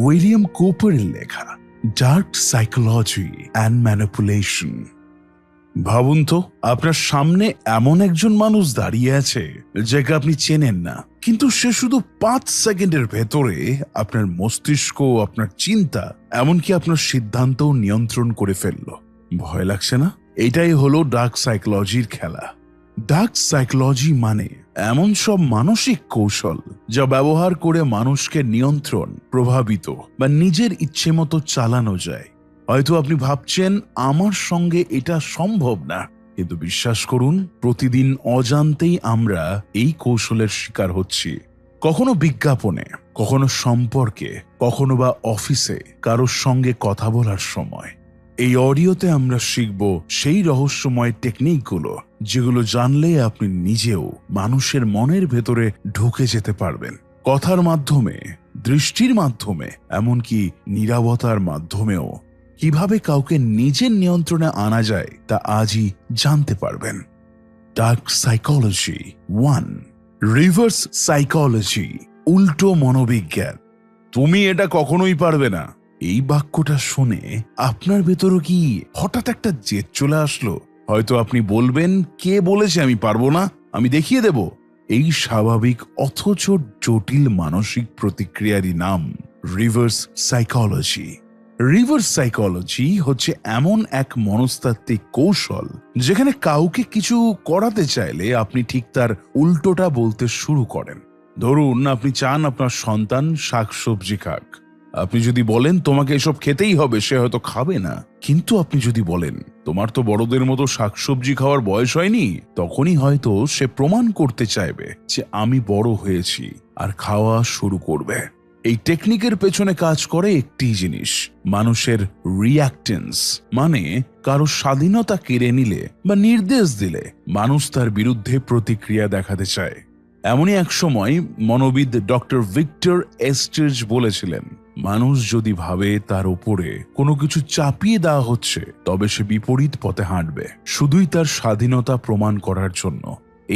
William কোপারের লেখা dark psychology and manipulation. ভাবুন তো, আপনার সামনে এমন একজন মানুষ দাঁড়িয়ে আছে যাকে আপনি চেনেন না, কিন্তু সে শুধু 5 সেকেন্ডের ভেতরে আপনার মস্তিষ্ক, আপনার চিন্তা, এমনকি আপনার সিদ্ধান্তও নিয়ন্ত্রণ করে ফেলল। ভয় লাগছে না? এটাই হলো ডার্ক সাইকোলজির খেলা। ডার্ক সাইকোলজি মানে এমন সব মানসিক কৌশল যা ব্যবহার করে মানুষকে নিয়ন্ত্রণ, প্রভাবিত বা নিজের ইচ্ছে মতো চালানো যায়। হয়তো আপনি ভাবছেন আমার সঙ্গে এটা সম্ভব না, কিন্তু বিশ্বাস করুন, প্রতিদিন অজান্তেই আমরা এই কৌশলের শিকার হচ্ছি। কখনো বিজ্ঞাপনে, কখনো সম্পর্কে, কখনো বা অফিসে কারোর সঙ্গে কথা বলার সময়। এই অডিওতে আমরা শিখব সেই রহস্যময় টেকনিকগুলো যেগুলো জানলে আপনি নিজেও মানুষের মনের ভেতরে ঢুকে যেতে পারবেন। কথার মাধ্যমে, দৃষ্টির মাধ্যমে, এমনকি নীরবতার মাধ্যমেও কিভাবে কাউকে নিজের নিয়ন্ত্রণে আনা যায় তা আজই জানতে পারবেন। ডার্ক সাইকোলজি 1, রিভার্স সাইকোলজি, উল্টো মনোবিজ্ঞান। তুমি এটা কখনোই পারবে না। এই বাক্যটা শুনে আপনার ভেতরও কি হঠাৎ একটা জেদ চলে আসলো? হয়তো আপনি বলবেন, কে বলেছে আমি পারবো না, আমি দেখিয়ে দেব। এই স্বাভাবিক অথচ জটিল মানসিক প্রতিক্রিয়ারই নাম রিভার্স সাইকোলজি। রিভার্স সাইকোলজি হচ্ছে এমন এক মনস্তাত্ত্বিক কৌশল যেখানে কাউকে কিছু করাতে চাইলে আপনি ঠিক তার উল্টোটা বলতে শুরু করেন। ধরুন, আপনি চান আপনার সন্তান শাকসবজি খাক। আপনি যদি বলেন তোমাকে এসব খেতেই হবে, সে হয়তো খাবে না। কিন্তু আপনি যদি বলেন তোমার তো বড়দের মতো শাকসবজি খাওয়ার বয়স হয়নি, তখনই হয়তো সে প্রমাণ করতে চাইবে যে আমি বড় হয়েছি আর খাওয়া শুরু করবে। এই টেকনিকের পেছনে কাজ করে একটি জিনিস, মানুষের রিঅ্যাক্টেন্স। মানে কারো স্বাধীনতা কেড়ে নিলে বা নির্দেশ দিলে মানুষ তার বিরুদ্ধে প্রতিক্রিয়া দেখাতে চায়। এমনই এক সময় মনোবিদ ডক্টর ভিক্টর এস্টার্জ বলেছিলেন, মানুষ যদি ভাবে তার উপরে কোনো কিছু চাপিয়ে দেওয়া হচ্ছে, তবে সে বিপরীত পথে হাঁটবে, শুধুই তার স্বাধীনতা প্রমাণ করার জন্য।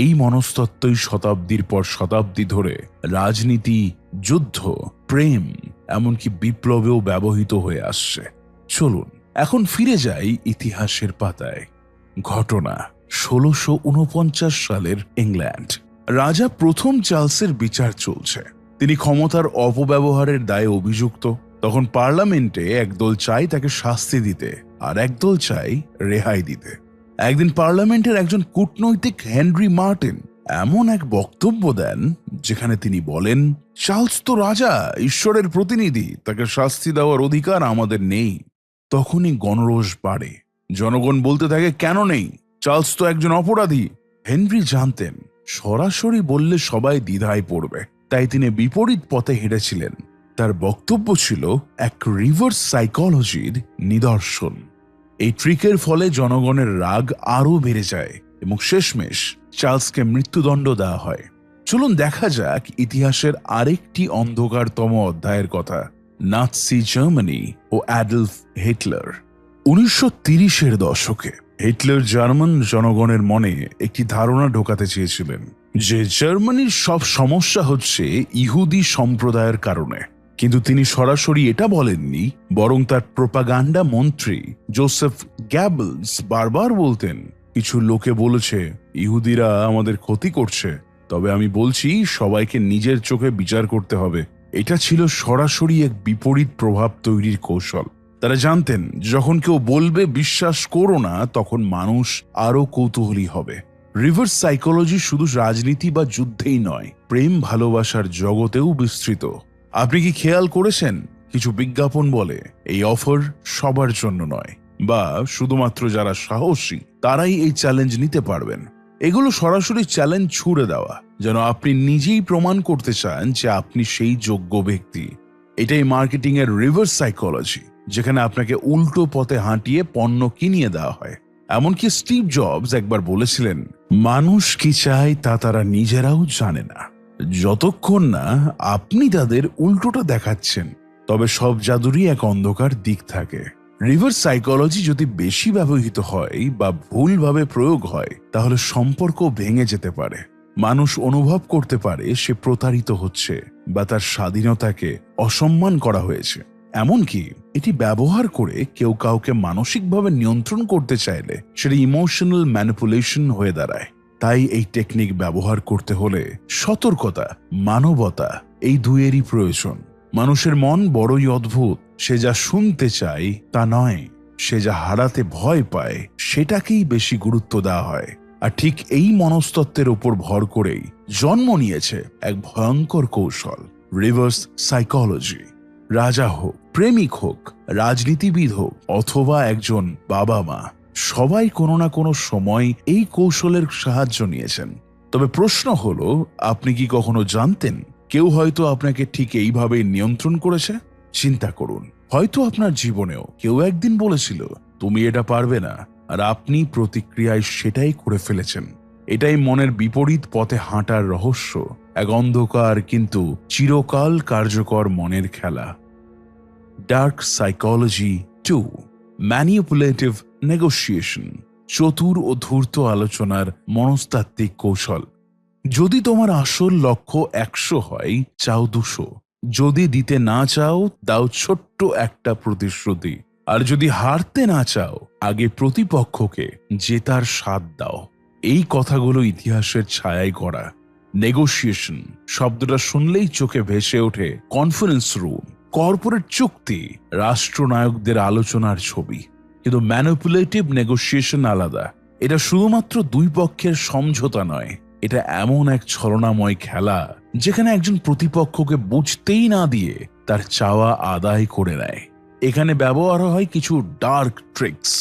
এই মনস্তত্ত্বই শতাব্দীর পর শতাব্দী ধরে রাজনীতি, যুদ্ধ, প্রেম, এমনকি বিপ্লবেও ব্যবহৃত হয়ে আসছে। চলুন এখন ফিরে যাই ইতিহাসের পাতায়। ঘটনা 1649 সালের ইংল্যান্ড। রাজা প্রথম চার্লসের বিচার চলছে। তিনি ক্ষমতার অপব্যবহারের দায়ে অভিযুক্ত। তখন পার্লামেন্টে একদল চাই তাকে শাস্তি দিতে, আর একদল চাই রেহাই দিতে। একদিন পার্লামেন্টের একজন কূটনৈতিক হেনরি মার্টিন এমন এক বক্তব্য দেন যেখানে তিনি বলেন, চার্লস তো রাজা, ঈশ্বরের প্রতিনিধি, তাকে শাস্তি দেওয়ার অধিকার আমাদের নেই। তখনই গণরোষ বাড়ে। জনগণ বলতে থাকে, কেন নেই? চার্লস তো একজন অপরাধী। হেনরি জানতেন সরাসরি বললে সবাই দ্বিধায় পড়বে, তাই তিনি বিপরীত পথে হেঁটেছিলেন। তার বক্তব্য ছিল এক রিভার্স সাইকোলজির নিদর্শন। এই ট্রিকের ফলে জনগণের রাগ আরও বেড়ে যায় এবং শেষমেশ চার্লসকে মৃত্যুদণ্ড দেওয়া হয়। চলুন দেখা যাক ইতিহাসের আরেকটি অন্ধকারতম অধ্যায়ের কথা, নাৎসি জার্মানি ও অ্যাডলফ হিটলার। 1930-এর দশকে হিটলার জার্মান জনগণের মনে একটি ধারণা ঢোকাতে চেয়েছিলেন যে জার্মানির সব সমস্যা হচ্ছে ইহুদি সম্প্রদায়ের কারণে। কিন্তু তিনি সরাসরি এটা বলেননি, বরং তার প্রোপাগান্ডা মন্ত্রী জোসেফ গ্যাবেলস বারবার বলতেন, কিছু লোকে বলেছে ইহুদিরা আমাদের ক্ষতি করছে, তবে আমি বলছি সবাইকে নিজের চোখে বিচার করতে হবে। এটা ছিল সরাসরি এক বিপরীত প্রভাব তৈরির কৌশল। তারা জানতেন যখন কেউ বলবে বিশ্বাস করো না, তখন মানুষ আরো কৌতূহলী হবে। রিভার্স সাইকোলজি শুধু রাজনীতি বা যুদ্ধেই নয়, প্রেম ভালোবাসার জগতেও বিস্তৃত। আপনি কি খেয়াল করেছেন কিছু বিজ্ঞাপন বলে এই অফার সবার জন্য নয়, বা শুধুমাত্র যারা সাহসী তারাই এই চ্যালেঞ্জ নিতে পারবেন? এগুলো সরাসরি চ্যালেঞ্জ ছুড়ে দেওয়া, যেন আপনি নিজেই প্রমাণ করতে চান যে আপনি সেই যোগ্য ব্যক্তি। এটাই মার্কেটিং এর রিভার্স সাইকোলজি, যেখানে আপনাকে উল্টো পথে হাঁটিয়ে পণ্য কিনিয়ে দেওয়া হয়। এমনকি স্টিভ জবস একবার বলেছিলেন, মানুষ কি চায় তা তারা নিজেরাও জানে না, যতক্ষণ না আপনি তাদের উল্টোটা দেখাচ্ছেন। তবে সব জাদুরই এক অন্ধকার দিক থাকে। রিভার্স সাইকোলজি যদি বেশি ব্যবহৃত হয় বা ভুলভাবে প্রয়োগ হয়, তাহলে সম্পর্ক ভেঙে যেতে পারে। মানুষ অনুভব করতে পারে সে প্রতারিত হচ্ছে বা তার স্বাধীনতাকে অসম্মান করা হয়েছে। এমনকি এটি ব্যবহার করে কেউ কাউকে মানসিকভাবে নিয়ন্ত্রণ করতে চাইলে সেটা ইমোশনাল ম্যানিপুলেশন হয়ে দাঁড়ায়। তাই এই টেকনিক ব্যবহার করতে হলে সতর্কতা, মানবতা এই দুয়েরই প্রয়োজন। মানুষের মন বড়ই অদ্ভুত। সে যা শুনতে চায় তা নয়, সে যা হারাতে ভয় পায় সেটাকেই বেশি গুরুত্ব দেওয়া হয়। আর ঠিক এই মনস্তত্ত্বের উপর ভর করেই জন্ম নিয়েছে এক ভয়ঙ্কর কৌশল, রিভার্স সাইকোলজি। রাজা হোক, প্রেমিক হোক, রাজনীতিবিদ হোক অথবা একজন বাবা মা, সবাই কোনো না কোনো সময় এই কৌশলের সাহায্য নিয়েছেন। তবে প্রশ্ন হলো, আপনি কি কখনো জানতেন কেউ হয়তো আপনাকে ঠিক এইভাবেই নিয়ন্ত্রণ করেছে? চিন্তা করুন, হয়তো আপনার জীবনেও কেউ একদিন বলেছিল তুমি এটা পারবে না, আর আপনি প্রতিক্রিয়ায় সেটাই করে ফেলেছেন। এটাই মনের বিপরীত পথে হাঁটার রহস্য, এক অন্ধকার কিন্তু চিরকাল কার্যকর মনের খেলা। ডার্ক সাইকোলজি 2, ম্যানিপুলেটিভ নেগোশিয়েশন, চতুর ও ধূর্ত আলোচনার মনস্তাত্ত্বিক কৌশল। যদি তোমার আসল লক্ষ্য 100 হয়, চাও 200। যদি দিতে না চাও, দাও ছোট্ট একটা প্রতিশ্রুতি। আর যদি হারতে না চাও, আগে প্রতিপক্ষকে জেতার স্বাদ দাও। এই কথাগুলো ইতিহাসের ছায়ায় গড়া। নেগোশিয়েশন শব্দটা শুনলেই চোখে ভেসে ওঠে কনফারেন্স রুম, কর্পোরেট চুক্তি, রাষ্ট্রনায়কদের আলোচনার ছবি। কিন্তু ম্যানিপুলেটিভ নেগোশিয়েশন আলাদা। এটা শুধুমাত্র দুই পক্ষের সমঝোতা নয়, এটা এমন এক ছলনাময় খেলা যেখানে একজন প্রতিপক্ষকে বুঝতেই না দিয়ে তার চাওয়া আদায় করে নেয়। এখানে ব্যবহার হয় কিছু ডার্ক ট্রিক্স।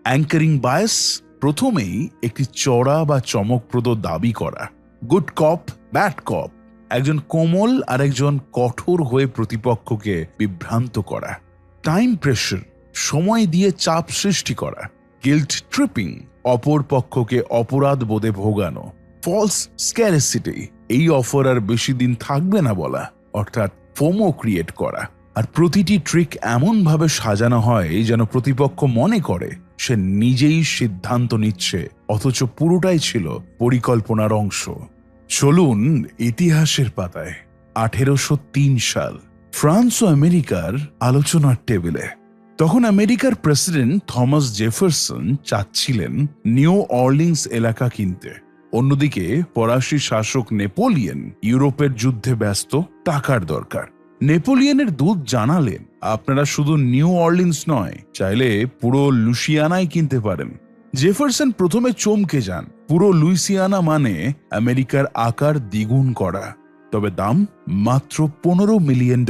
অ্যাঙ্কারিং বায়াস, প্রথমেই একটি চড়া বা চমকপ্রদ দাবি করা। গুড কপ, ব্যাড কপ, একজন কোমল আর একজন কঠোর হয়ে প্রতিপক্ষকে বিভ্রান্ত করা। টাইম প্রেশার, সময় দিয়ে চাপ সৃষ্টি করা। গিল্ট ট্রিপিং, অপর পক্ষকে অপরাধ বোধে ভোগানো। ফলস স্ক্যারেসিটি, এই অফার আর বেশি দিন থাকবে না বলা, অর্থাৎ ফোমো ক্রিয়েট করা। আর প্রতিটি ট্রিক এমন ভাবে সাজানো হয় যেন প্রতিপক্ষ মনে করে সে নিজেই সিদ্ধান্ত নিচ্ছে, অথচ পুরোটাই ছিল পরিকল্পনার অংশ। চলুন ইতিহাসের পাতায়। 1803 সাল, ফ্রান্স ও আমেরিকার আলোচনার টেবিলে। তখন আমেরিকার প্রেসিডেন্ট থমাস জেফারসন চাচ্ছিলেন নিউ অর্লিন্স এলাকা কিনতে। অন্যদিকে ফরাসি শাসক নেপোলিয়ন ইউরোপের যুদ্ধে ব্যস্ত, টাকার দরকার। নেপোলিয়নের দূত জানালেন, আপনারা শুধু নিউ অর্লিন্স নয়, চাইলে পুরো লুইসিয়ানাই কিনতে পারেন। জেফারসন প্রথমে চমকে যান। পুরো লুইসিয়ানা মানে আমেরিকার আকার দ্বিগুণ করা, তবে দাম মাত্র $15 মিলিয়ন।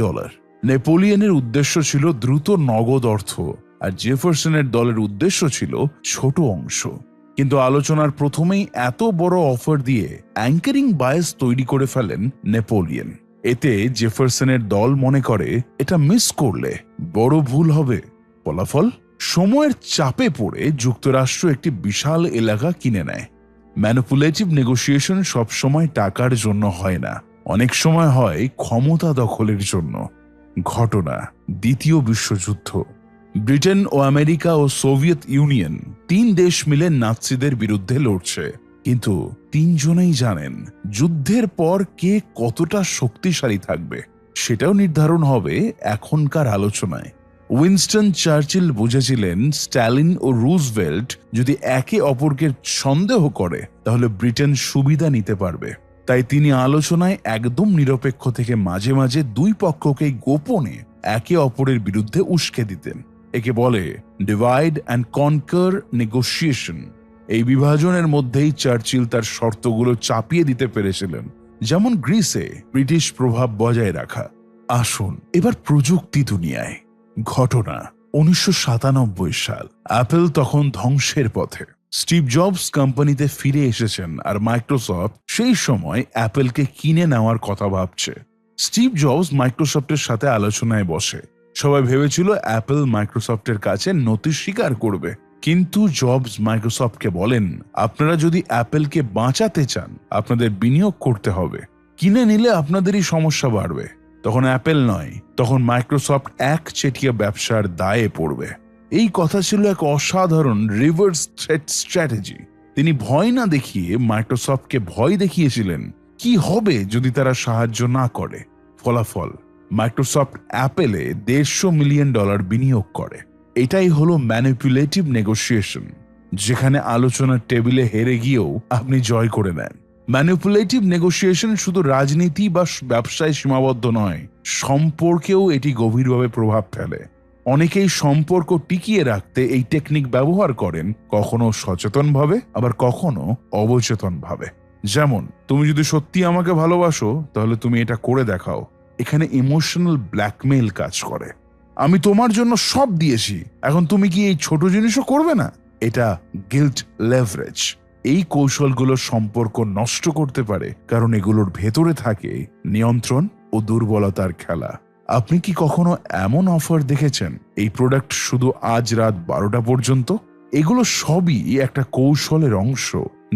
নেপোলিয়নের উদ্দেশ্য ছিল দ্রুত নগদ অর্থ, আর জেফারসনের দলের উদ্দেশ্য ছিল ছোট অংশ। কিন্তু আলোচনার প্রথমেই এত বড় অফার দিয়ে অ্যাঙ্কারিং বায়াস তৈরি করে ফেলেন নেপোলিয়ন। এতে জেফারসনের দল মনে করে এটা মিস করলে বড় ভুল হবে। ফলাফল, সময়ের চাপে পড়ে যুক্তরাষ্ট্র একটি বিশাল এলাকা কিনে নেয়। ম্যানিপুলেটিভ নেগোশিয়েশন সবসময় টাকার জন্য হয় না, অনেক সময় হয় ক্ষমতা দখলের জন্য। ঘটনা, দ্বিতীয় বিশ্বযুদ্ধ। ব্রিটেন ও আমেরিকা ও সোভিয়েত ইউনিয়ন, 3 দেশ মিলে নাৎসিদের বিরুদ্ধে লড়ছে। কিন্তু 3 জনেই জানেন যুদ্ধের পর কে কতটা শক্তিশালী থাকবে সেটাও নির্ধারণ হবে এখনকার আলোচনায়। উইনস্টন চার্চিল বুঝেছিলেন স্ট্যালিন ও রুজভেল্ট যদি একে অপরকে সন্দেহ করে তাহলে ব্রিটেন সুবিধা নিতে পারবে। তাই তিনি আলোচনায় একদম নিরপেক্ষ থেকে মাঝে মাঝে দুই পক্ষকেই গোপনে একে অপরের বিরুদ্ধে উস্কে দিতেন। একে বলে ডিভাইড অ্যান্ড কনকার নেগোশিয়েশন। এই বিভাজনের মধ্যেই চার্চিল তার শর্তগুলো চাপিয়ে দিতে পেরেছিলেন, যেমন গ্রিসে ব্রিটিশ প্রভাব বজায় রাখা। আসুন এবার প্রযুক্তি দুনিয়ায়। ঘটনা 1997 সাল। অ্যাপল তখন ধ্বংসের পথে। স্টিভ জবস কোম্পানিতে ফিরে এসেছেন আর মাইক্রোসফট সেই সময় অ্যাপলকে কিনে নেওয়ার কথা ভাবছে। স্টিভ জবস মাইক্রোসফটের সাথে আলোচনায় বসে। সবাই ভেবেছিল অ্যাপল মাইক্রোসফটের কাছে নতি স্বীকার করবে, কিন্তু জবস মাইক্রোসফটকে বলেন, আপনারা যদি অ্যাপলকে বাঁচাতে চান আপনাদের বিনিয়োগ করতে হবে, কিনে নিলে আপনাদেরই সমস্যা বাড়বে। তখন অ্যাপল নয়, তখন মাইক্রোসফট একচেটিয়া ব্যবসার দায়ে পড়বে। এই কথা ছিল এক অসাধারণ রিভার্স থ্রেট স্ট্র্যাটেজি। তিনি ভয় না দেখিয়ে মাইক্রোসফটকে ভয় দেখিয়েছিলেন কি হবে যদি তারা সাহায্য না করে। ফলাফল, মাইক্রোসফট অ্যাপেলে $150 মিলিয়ন বিনিয়োগ করে। এটাই হলো ম্যানিপুলেটিভ নেগোসিয়েশন, যেখানে আলোচনার টেবিলে হেরে গিয়েও আপনি জয় করে নেন। ম্যানিপুলেটিভ নেগোসিয়েশন শুধু রাজনীতি বা ব্যবসায় সীমাবদ্ধ নয়, সম্পর্কেও এটি গভীরভাবে প্রভাব ফেলে। অনেকেই সম্পর্ক টিকিয়ে রাখতে এই টেকনিক ব্যবহার করেন, কখনো সচেতনভাবে আবার কখনো অবচেতনভাবে। যেমন, তুমি যদি সত্যি আমাকে ভালোবাসো তাহলে তুমি এটা করে দেখাও। এখানে ইমোশনাল ব্ল্যাকমেইল কাজ করে। আমি তোমার জন্য সব দিয়েছি, এখন তুমি কি এই ছোট জিনিসও করবে না? এটা গিল্ট লেভারেজ। এই কৌশলগুলো সম্পর্ক নষ্ট করতে পারে, কারণ এগুলোর ভেতরে থাকে নিয়ন্ত্রণ ও দুর্বলতার খেলা। আপনি কি কখনো এমন অফার দেখেছেন, এই প্রোডাক্ট শুধু আজ রাত 12টা পর্যন্ত? এগুলো সবই একটা কৌশলের অংশ,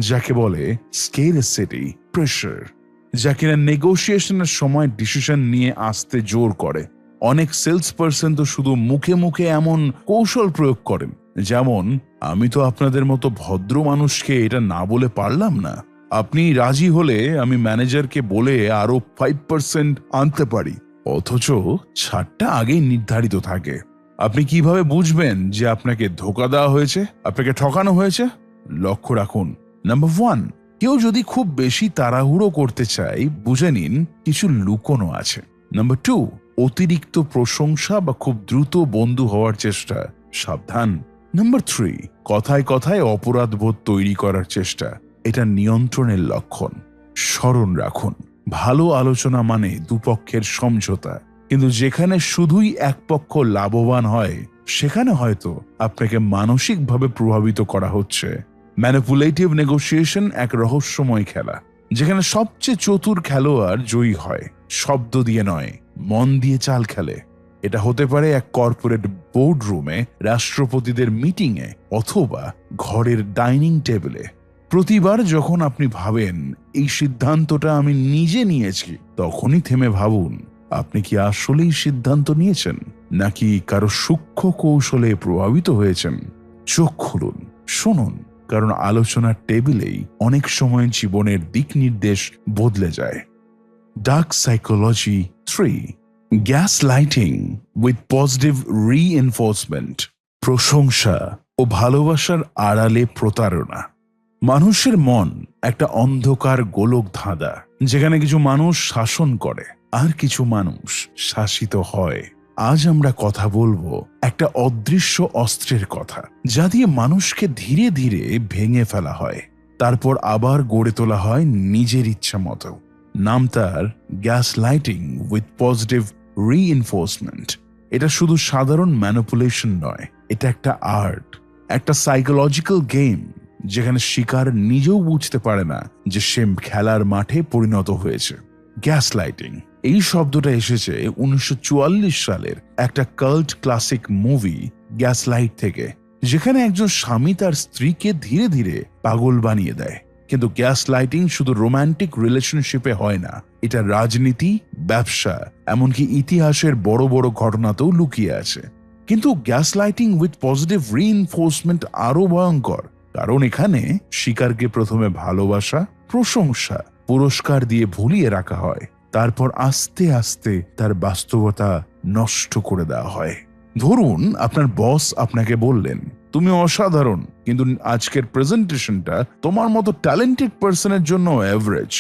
যাকে বলে স্কেরসিটি প্রেসার, যা কিনা নেগোসিয়েশনের সময় ডিসিশন নিয়ে আসতে জোর করে। অনেক সেলস পার্সন তো শুধু মুখে মুখে এমন কৌশল প্রয়োগ করেন, যেমন, আমি তো আপনাদের মতো ভদ্র মানুষকে এটা না বলে পারলাম না, আপনি রাজি হলে আমি ম্যানেজারকে বলে আরো 5% আনতে পারি। অথচ ছাড়টা আগেই নির্ধারিত থাকে। আপনি কিভাবে বুঝবেন যে আপনাকে ধোঁকা দেওয়া হয়েছে, আপনাকে ঠকানো হয়েছে? লক্ষ্য রাখুন। নাম্বার 1, কেউ যদি খুব বেশি তাড়াহুড়ো করতে চায়, বুঝে নিন কিছু লুকোনো আছে। নাম্বার 2, অতিরিক্ত প্রশংসা বা খুব দ্রুত বন্ধু হওয়ার চেষ্টা, সাবধান। নাম্বার 3, কথায় কথায় অপরাধবোধ তৈরি করার চেষ্টা, এটা নিয়ন্ত্রণের লক্ষণ। স্মরণ রাখুন, ভালো আলোচনা মানে দুপক্ষের সমঝোতা, কিন্তু যেখানে শুধুই এক পক্ষ লাভবান হয়, সেখানে হয়তো আপনাকে মানসিকভাবে প্রভাবিত করা হচ্ছে। ম্যানিপুলেটিভ নেগোসিয়েশন এক রহস্যময় খেলা, যেখানে সবচেয়ে চতুর খেলোয়াড় জয়ী হয়। শব্দ দিয়ে নয়, মন দিয়ে চাল খেলে। এটা হতে পারে এক কর্পোরেট বোর্ড রুমে, রাষ্ট্রপতিদের মিটিংয়ে, অথবা ঘরের ডাইনিং টেবিলে। প্রতিবার যখন আপনি ভাবেন এই সিদ্ধান্তটা আমি নিজে নিয়েছি, তখনই থেমে ভাবুন, আপনি কি আসলেই সিদ্ধান্ত নিয়েছেন, নাকি কারো সূক্ষ্ম কৌশলে প্রভাবিত হয়েছেন? চোখ খুলুন, শুনুন, কারণ আলোচনার টেবিলেই অনেক সময় জীবনের দিক নির্দেশ বদলে যায়। Dark psychology 3, gas lighting with positive reinforcement, প্রশংসা ও ভালোবাসার আড়ালে প্রতারণা। মানুষের মন একটা অন্ধকার গোলক ধাঁধা, যেখানে কিছু মানুষ শাসন করে আর কিছু মানুষ শাসিত হয়। আজ আমরা কথা বলবো একটা অদৃশ্য অস্ত্রের কথা, যা দিয়ে মানুষকে ধীরে ধীরে ভেঙে ফেলা হয়, তারপর আবার গড়ে তোলা হয় নিজের ইচ্ছা মতো। নাম তার gas lighting with positive reinforcement. এটা শুধু সাধারণ ম্যানিপুলেশন নয়, এটা একটা আর্ট, একটা সাইকোলজিক্যাল গেম, যেখানে শিকার নিজেও বুঝতে পারে না যে সে খেলার মাঠে পরিণত হয়েছে। গ্যাস লাইটিং এই শব্দটা এসেছে 1944 সালের একটা cult classic movie gas light থেকে, যেখানে একজন স্বামী তার স্ত্রীকে ধীরে ধীরে পাগল বানিয়ে দেয়। কিন্তু গ্যাস লাইটিং শুধু রোমান্টিক রিলেশনশিপে হয় না, এটা রাজনীতি, ব্যবসা, এমনকি ইতিহাসের বড় বড় ঘটনাতেও লুকিয়ে আছে। কিন্তু gas lighting with positive reinforcement আরো ভয়ঙ্কর, কারণ এখানে শিকারকে প্রথমে ভালোবাসা, প্রশংসা, পুরস্কার দিয়ে ভুলিয়ে রাখা হয়, তারপর আস্তে আস্তে তার বাস্তবতা নষ্ট করে দেওয়া হয়। ধরুন আপনার বস আপনাকে বললেন, তুমি অসাধারণ, কিন্তু আজকের প্রেজেন্টেশনটা তোমার মতো ট্যালেন্টেড পার্সনের জন্য এভারেজ।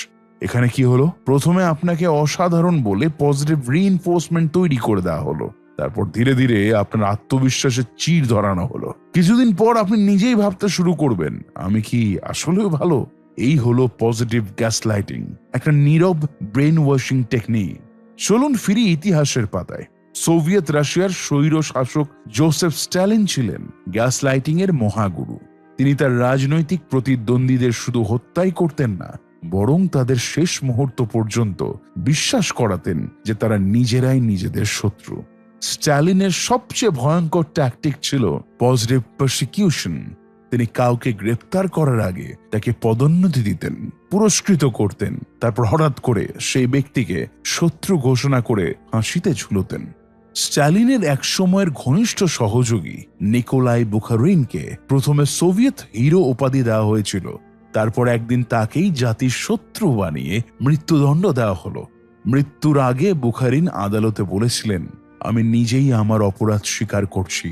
এখানে কি হলো? প্রথমে আপনাকে অসাধারণ বলে পজিটিভ রিইনফোর্সমেন্ট তৈরি করে দেওয়া হলো, তারপর ধীরে ধীরে আপনার আত্মবিশ্বাসের চির ধরানো হলো। কিছুদিন পর আপনি নিজেই ভাবতে শুরু করবেন, আমি কি আসলেও ভালো? এই হলো পজিটিভ গ্যাসলাইটিং, একটা নীরব ব্রেন ওয়াশিং টেকনিক। চলুন ফিরি ইতিহাসের পাতায়। সোভিয়েত রাশিয়ার স্বৈর শাসক জোসেফ স্ট্যালিন ছিলেন গ্যাসলাইটিং এর মহাগুরু। তিনি তার রাজনৈতিক প্রতিদ্বন্দ্বীদের শুধু হত্যাই করতেন না, বরং তাদের শেষ মুহূর্ত পর্যন্ত বিশ্বাস করাতেন যে তারা নিজেরাই নিজেদের শত্রু। স্ট্যালিনের সবচেয়ে ভয়ঙ্কর ট্যাকটিক ছিল পজিটিভ প্রসিকিউশন। তিনি কাউকে গ্রেপ্তার করার আগে তাকে পদোন্নতি দিতেন, পুরস্কৃত করতেন, তারপর হঠাৎ করে সেই ব্যক্তিকে শত্রু ঘোষণা করে ফাঁসিতে ঝুলতেন। স্ট্যালিনের এক সময়ের ঘনিষ্ঠ সহযোগী নিকোলাই বুখারিনকে প্রথমে সোভিয়েত হিরো উপাধি দেওয়া হয়েছিল। তারপর একদিন তাকেই জাতির শত্রু বানিয়ে মৃত্যুদণ্ড দেওয়া হলো। মৃত্যুর আগে বুখারিন আদালতে বলেছিলেন, আমি নিজেই আমার অপরাধ স্বীকার করছি।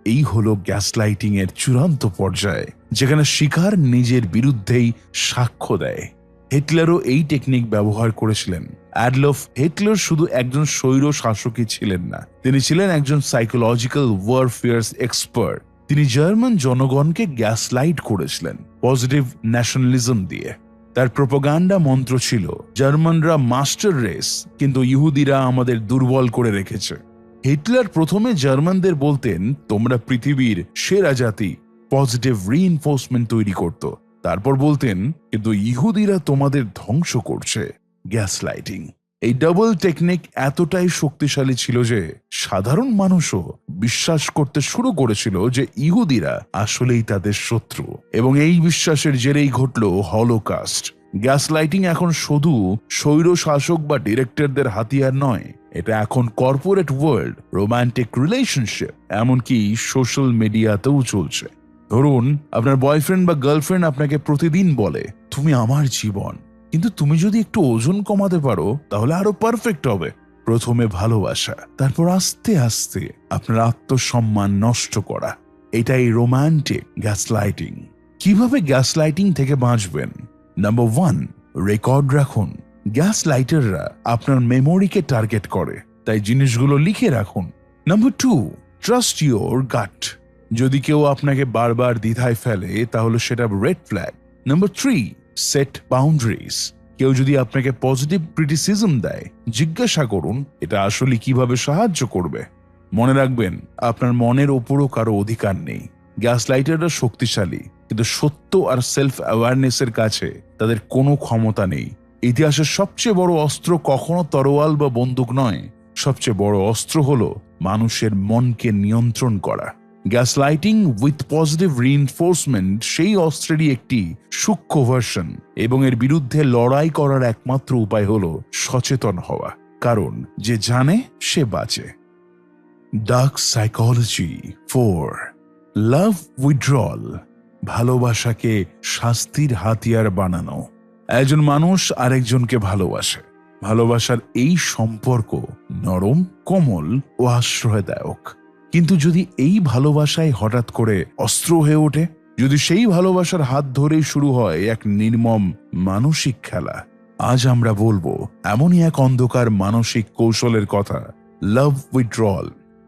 এই হলো গ্যাসলাইটিং এর চূড়ান্ত পর্যায়ে, যেখানে শিকার নিজের বিরুদ্ধেই সাক্ষ্য দেয়। হিটলারও এই টেকনিক ব্যবহার করেছিলেন। অ্যাডলফ হিটলার শুধু একজন স্বৈর শাসকই ছিলেন না, তিনি ছিলেন একজন সাইকোলজিক্যাল ওয়ারফেয়ার এক্সপার্ট। তিনি জার্মান জনগণকে গ্যাসলাইট করেছিলেন পজিটিভ ন্যাশনালিজম দিয়ে। তার প্রোপাগান্ডা মন্ত্র ছিল, জার্মানরা মাস্টার রেস, কিন্তু ইহুদিরা আমাদের দুর্বল করে রেখেছে। হিটলার প্রথমে জার্মানদের বলতেন, তোমরা পৃথিবীর সেরা জাতি, পজিটিভ রিইনফোর্সমেন্ট তৈরি করত। তারপর বলতেন, কিন্তু ইহুদিরা তোমাদের ধ্বংস করছে, গ্যাসলাইটিং। এই ডাবল টেকনিক এতটাই শক্তিশালী ছিল যে সাধারণ মানুষও বিশ্বাস করতে শুরু করেছিল যে ইহুদিরা আসলেই তাদের শত্রু, এবং এই বিশ্বাসের জেরেই ঘটল হলোকাস্ট। গ্যাসলাইটিং এখন শুধু স্বৈর শাসক বা ডিরেক্টরদের হাতিয়ার নয়, এটা এখন কর্পোরেট ওয়ার্ল্ড, রোমান্টিক রিলেশনশিপ, এমনকি সোশ্যাল মিডিয়াতেও চলছে। ধরুন, আপনার বয়ফ্রেন্ড বা গার্লফ্রেন্ড আপনাকে প্রতিদিন বলে, তুমি আমার জীবন, কিন্তু তুমি যদি একটু ওজন কমাতে পারো তাহলে আরো পারফেক্ট হবে। প্রথমে ভালোবাসা, তারপর আস্তে আস্তে আপনার আত্মসম্মান নষ্ট করা, এটাই রোমান্টিক গ্যাসলাইটিং। কিভাবে গ্যাসলাইটিং থেকে বাঁচবেন? নাম্বার 1, রেকর্ড রাখুন। গ্যাসলাইটাররা আপনার মেমোরিকে টার্গেট করে, তাই জিনিসগুলো লিখে রাখুন। নাম্বার 2, ট্রাস্ট ইউর গাট। যদি কেউ আপনাকে বারবার দ্বিধায় ফেলে তাহলে সেটা red flag. Number 3, set boundaries. কেউ যদি আপনাকে পজিটিভ ক্রিটিসিজম দেয়, জিজ্ঞাসা করুন এটা আসলে কিভাবে সাহায্য করবে। মনে রাখবেন, আপনার মনের ওপরও কারো অধিকার নেই। গ্যাসলাইটাররা শক্তিশালী, কিন্তু সত্য আর সেলফ অ্যাওয়ারনেসের কাছে তাদের কোনো ক্ষমতা নেই। ইতিহাসের সবচেয়ে বড় অস্ত্র কখনো তরোয়াল বা বন্দুক নয়, সবচেয়ে বড় অস্ত্র হলো মানুষের মনকে নিয়ন্ত্রণ করা। গ্যাসলাইটিং উইথ পজিটিভ রিইনফোর্সমেন্ট সেই অস্ত্রেরই একটি সূক্ষ্ম ভার্সন, এবং এর বিরুদ্ধে লড়াই করার একমাত্র উপায় হলো সচেতন হওয়া, কারণ যে জানে সে বাঁচে। ডার্ক সাইকোলজি 4, লাভ উইথড্রল। ভালোবাসাকে শাস্তির হাতিয়ার বানানো। একজন মানুষ আরেকজনকে ভালোবাসে। ভালোবাসার এই সম্পর্ক নরম, কোমল ও আশ্রয়দায়ক। কিন্তু যদি এই ভালোবাসায় হঠাৎ করে অস্ত্র হয়ে ওঠে, যদি সেই ভালোবাসার হাত ধরেই শুরু হয় এক নির্মম মানসিক খেলা, আজ আমরা বলবো এমনই এক অন্ধকার মানসিক কৌশলের কথা, লাভ উইথড্রল,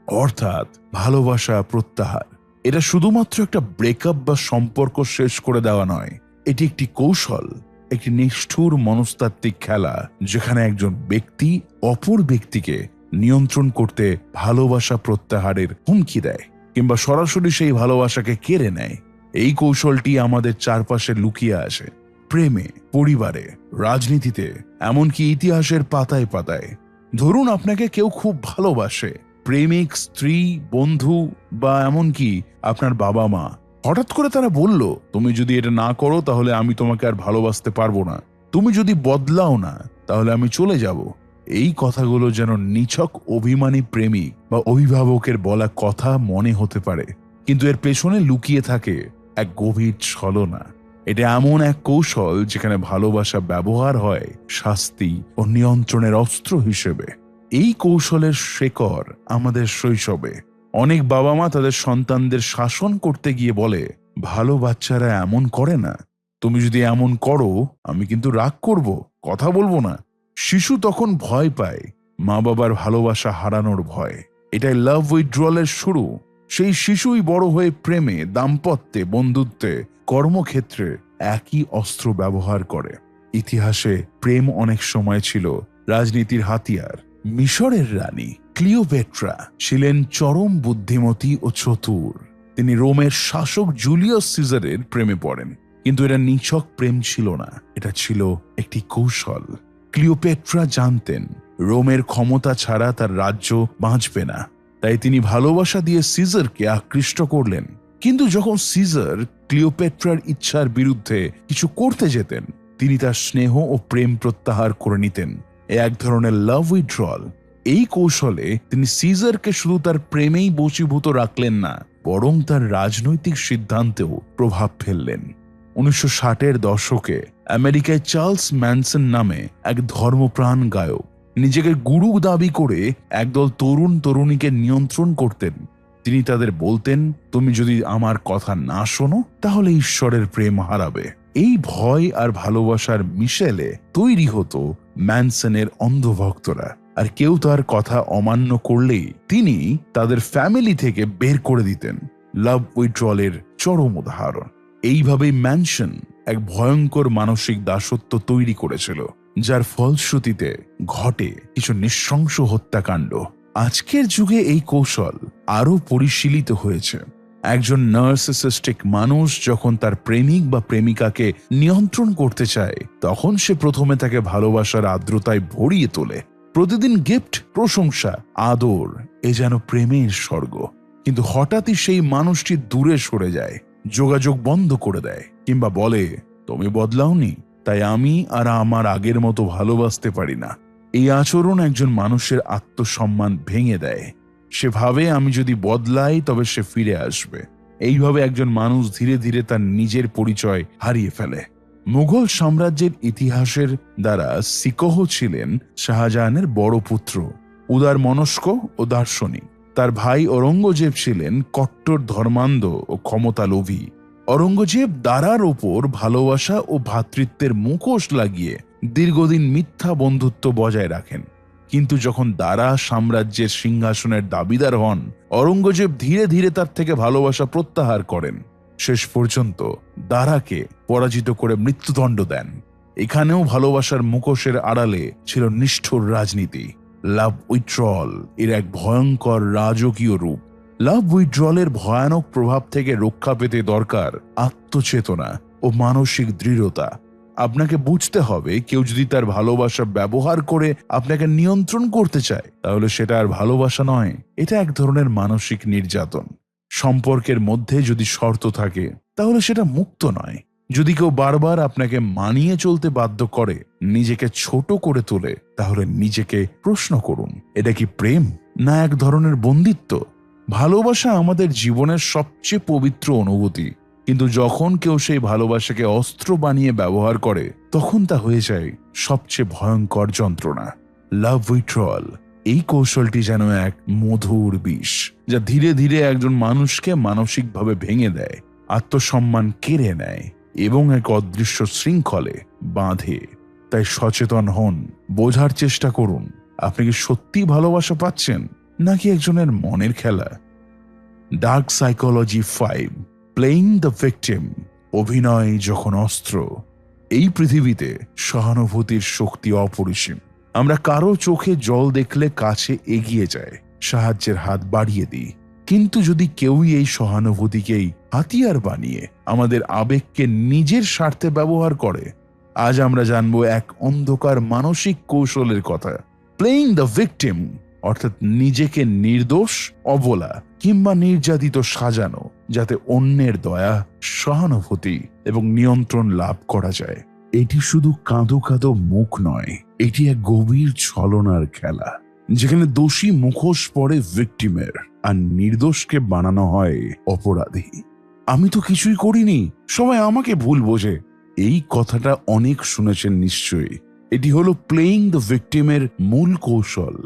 অর্থাৎ ভালোবাসা প্রত্যাহার। এটা শুধুমাত্র একটা ব্রেকআপ বা সম্পর্ক শেষ করে দেওয়া নয়, এটি একটি কৌশল, একটি নিষ্ঠুর মনস্তাত্ত্বিক খেলা, যেখানে একজন ব্যক্তি অপর ব্যক্তিকে নিয়ন্ত্রণ করতে ভালোবাসা প্রত্যাহারের হুমকি দেয়, কিংবা সরাসরি সেই ভালোবাসাকে কেড়ে নেয়। এই কৌশলটি আমাদের চারপাশে লুকিয়ে আসে, প্রেমে, পরিবারে, রাজনীতিতে, এমনকি ইতিহাসের পাতায় পাতায়। ধরুন, আপনাকে কেউ খুব ভালোবাসে, প্রেমিক, স্ত্রী, বন্ধু, বা এমনকি আপনার বাবা মা। হঠাৎ করে তারা বলল, তুমি যদি এটা না করো তাহলে আমি তোমাকে আর ভালোবাসতে পারবো না, তুমি যদি বদলাও না তাহলে আমি চলে যাব। এই কথাগুলো যেন নিছক অভিমানী প্রেমিক বা অভিভাবকের বলা কথা মনে হতে পারে, কিন্তু এর পেছনে লুকিয়ে থাকে এক গভীর ছলনা। এটা এমন এক কৌশল যেখানে ভালোবাসা ব্যবহার হয় শাস্তি ও নিয়ন্ত্রণের অস্ত্র হিসেবে। এই কৌশলের শেকড় আমাদের শৈশবে। অনেক বাবা মা তাদের সন্তানদের শাসন করতে গিয়ে বলে, ভালো বাচ্চারা এমন করে না, তুমি যদি এমন করো আমি কিন্তু রাগ করব, কথা বলবো না। শিশু তখন ভয় পায়, মা বাবার ভালোবাসা হারানোর ভয়। এটাই লাভ উইথড্রলের শুরু। সেই শিশুই বড় হয়ে প্রেমে, দাম্পত্যে, বন্ধুত্বে, কর্মক্ষেত্রে একই অস্ত্র ব্যবহার করে। ইতিহাসে প্রেম অনেক সময় ছিল রাজনীতির হাতিয়ার। মিশরের রানী ক্লিওপেট্রা ছিলেন চরম বুদ্ধিমতী ও চতুর। তিনি রোমের শাসক জুলিয়াস সিজারের প্রেমে পড়েন, কিন্তু এটা নিছক প্রেম ছিল না, এটা ছিল একটি কৌশল। ক্লিওপেট্রা জানতেন রোমের ক্ষমতা ছাড়া তার রাজ্য বাঁচবে না, তাই তিনি ভালোবাসা দিয়ে সিজারকে আকৃষ্ট করলেন। কিন্তু যখন সিজার ক্লিওপেট্রার ইচ্ছার বিরুদ্ধে কিছু করতে যেতেন, তিনি তার স্নেহ ও প্রেম প্রত্যাহার করে নিতেন। এক ধরনের লাভ উইথড্রল। এই কৌশলে তিনি সিজারকে শুধু তার প্রেমেই বশীভূত রাখলেন না, বরং তার রাজনৈতিক সিদ্ধান্তেও প্রভাব ফেললেন। 1960-এর দশকে আমেরিকায় চার্লস ম্যানসন নামে এক ধর্মপ্রাণ গায়ক নিজেকে গুরু দাবি করে একদল তরুণ তরুণীকে নিয়ন্ত্রণ করতেন। তিনি তাদের বলতেন, তুমি যদি আমার কথা না শোনো তাহলে ঈশ্বরের প্রেম হারাবে। এই ভয় আর ভালোবাসার মিশেলে তৈরি হতো ম্যানসনের অন্ধভক্তরা। আর কেউ তার কথা অমান্য করলেই তিনি তাদের ফ্যামিলি থেকে বের করে দিতেন। লাভ উইথড্রলের চরম উদাহরণ। এইভাবেই ম্যানসন এক ভয়ঙ্কর মানসিক দাসত্ব তৈরি করেছিল, যার ফলশ্রুতিতে ঘটে কিছু নৃশংস হত্যাকাণ্ড। আজকের যুগে এই কৌশল আরো পরিশীলিত হয়েছে। একজন নার্সিসিস্টিক মানুষ যখন তার প্রেমিক বা প্রেমিকাকে নিয়ন্ত্রণ করতে চায়, তখন সে প্রথমে তাকে ভালোবাসার আর্দ্রতায় ভরিয়ে তোলে। প্রতিদিন গিফট, প্রশংসা, আদর, এ যেন প্রেমের স্বর্গ। কিন্তু হঠাৎই সেই মানুষটি দূরে সরে যায়, যোগাযোগ বন্ধ করে দেয়, কিংবা বলে, তুমি বদলাওনি, তাই আমি আর আমার আগের মতো ভালোবাসতে পারি না। এই আচরণ একজন মানুষের আত্মসম্মান ভেঙে দেয়। সে ভাবে, আমি যদি বদলাই তবে সে ফিরে আসবে। এইভাবে একজন মানুষ ধীরে ধীরে তার নিজের পরিচয় হারিয়ে ফেলে। মুঘল সাম্রাজ্যের ইতিহাসের দ্বারা সিকহ ছিলেন শাহজাহানের বড় পুত্র, উদার মনস্ক ও দার্শনিক। তার ভাই ঔরঙ্গজেব ছিলেন কট্টর ধর্মান্ধ ও ক্ষমতালোভী। ঔরঙ্গজেব দারার ওপর ভালোবাসা ও ভ্রাতৃত্বের মুখোশ লাগিয়ে দীর্ঘদিন মিথ্যা বন্ধুত্ব বজায় রাখেন। কিন্তু যখন দারা সাম্রাজ্যের সিংহাসনের দাবিদার হন, ঔরঙ্গজেব ধীরে ধীরে তার থেকে ভালোবাসা প্রত্যাহার করেন। শেষ পর্যন্ত দারাকে পরাজিত করে মৃত্যুদণ্ড দেন। এখানেও ভালোবাসার মুখোশের আড়ালে ছিল নিষ্ঠুর রাজনীতি। লাভ উইথড্রল এর এক ভয়ঙ্কর রাজকীয় রূপ। লাভ উইথড্রলের ভয়ানক প্রভাব থেকে রক্ষা পেতে দরকার আত্মচেতনা ও মানসিক দৃঢ়তা। আপনাকে বুঝতে হবে, কেউ যদি তার ভালোবাসা ব্যবহার করে আপনাকে নিয়ন্ত্রণ করতে চায়, তাহলে সেটা আর ভালোবাসা নয়, এটা এক ধরনের মানসিক নির্যাতন। সম্পর্কের মধ্যে যদি শর্ত থাকে, তাহলে সেটা মুক্ত নয়। যদি কেউ বারবার আপনাকে মানিয়ে চলতে বাধ্য করে, নিজেকে ছোট করে তোলে, তাহলে নিজেকে প্রশ্ন করুন, এটা কি প্রেম না এক ধরনের বন্দিত্ব? ভালোবাসা আমাদের জীবনের সবচেয়ে পবিত্র অনুভূতি, কিন্তু যখন কেউ সেই ভালোবাসাকে অস্ত্র বানিয়ে ব্যবহার করে, তখন তা হয়ে যায় সবচেয়ে ভয়ঙ্কর যন্ত্রণা। লাভ উইথড্রল এই কৌশলটি যেন এক মধুর বিষ, যা ধীরে ধীরে একজন মানুষকে মানসিকভাবে ভেঙে দেয়, আত্মসম্মান কেড়ে নেয় এবং এক অদৃশ্য শৃঙ্খলে বাঁধে। তাই সচেতন হন, বোঝার চেষ্টা করুন, আপনি কি সত্যি ভালোবাসা পাচ্ছেন নাকি একজনের মনের খেলা। Dark psychology 5, playing the victim, অভিনয় যখন অস্ত্র। এই পৃথিবীতে সহানুভূতির শক্তি অপরিসীম। আমরা কারো চোখে জল দেখলে কাছে এগিয়ে যায়, সাহায্যের হাত বাড়িয়ে দিই। কিন্তু যদি কেউই এই সহানুভূতিকেই হাতিয়ার বানিয়ে আমাদের আবেগকে নিজের স্বার্থে ব্যবহার করে, আজ আমরা জানবো এক অন্ধকার মানসিক কৌশলের কথা। প্লেইং দ্য ভিকটিম অর্থাৎ নিজেকে নির্দোষ, অবলা কিংবা নির্যাতিত সাজানো, যাতে অন্যের দয়া, সহানুভূতি এবং নিয়ন্ত্রণ লাভ করা যায়। এটি শুধু কাঁদো কাঁদো মুখ নয়, এটি এক গভীর ছলনার খেলা, যেখানে দোষী মুখোশ পড়ে ভিকটিমের আর নির্দোষকে বানানো হয় অপরাধী। আমি তো কিছুই করিনি, সবাই আমাকে ভুল বোঝে। এই কথাটা অনেক শুনেছেন নিশ্চয়ই। এটি হলো প্লেইং দ্য ভিকটিমের মূল কৌশল।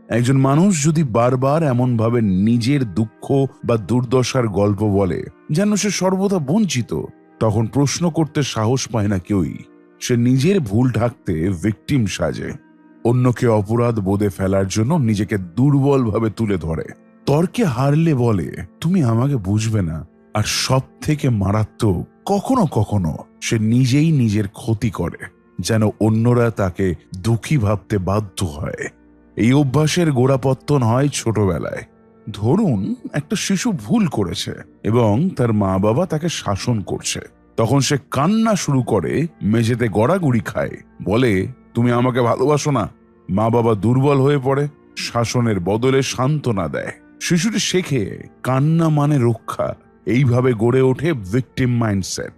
একজন মানুষ যদি বারবার এমনভাবে নিজের দুঃখ বা দুর্দশার গল্প বলে যেন সে সর্বদা বঞ্চিত, তখন প্রশ্ন করতে সাহস পায় না কেউই। সে নিজের ভুল ঢাকতে ভিকটিম সাজে, অন্যকে অপরাধ বোধে ফেলার জন্য নিজেকে দুর্বলভাবে তুলে ধরে। তর্কে হারলে বলে, তুমি আমাকে বুঝবে না। আর সব থেকে মারাত্মক, কখনো কখনো সে নিজেই নিজের ক্ষতি করে, যেন অন্যরা তাকে দুঃখী ভাবতে বাধ্য হয়। এই অভ্যাসের গোড়াপত্তন হয় ছোটবেলায়। ধরুন একটা শিশু ভুল করেছে এবং তার মা বাবা তাকে শাসন করছে, তখন সে কান্না শুরু করে, মেঝেতে গড়াগড়ি খায়, বলে, তুমি আমাকে ভালোবাসো না। মা বাবা দুর্বল হয়ে পড়ে, শাসনের বদলে সান্ত্বনা দেয়। শিশুটি শেখে কান্না মানে রক্ষা। এইভাবে গড়ে ওঠে ভিকটিম মাইন্ডসেট।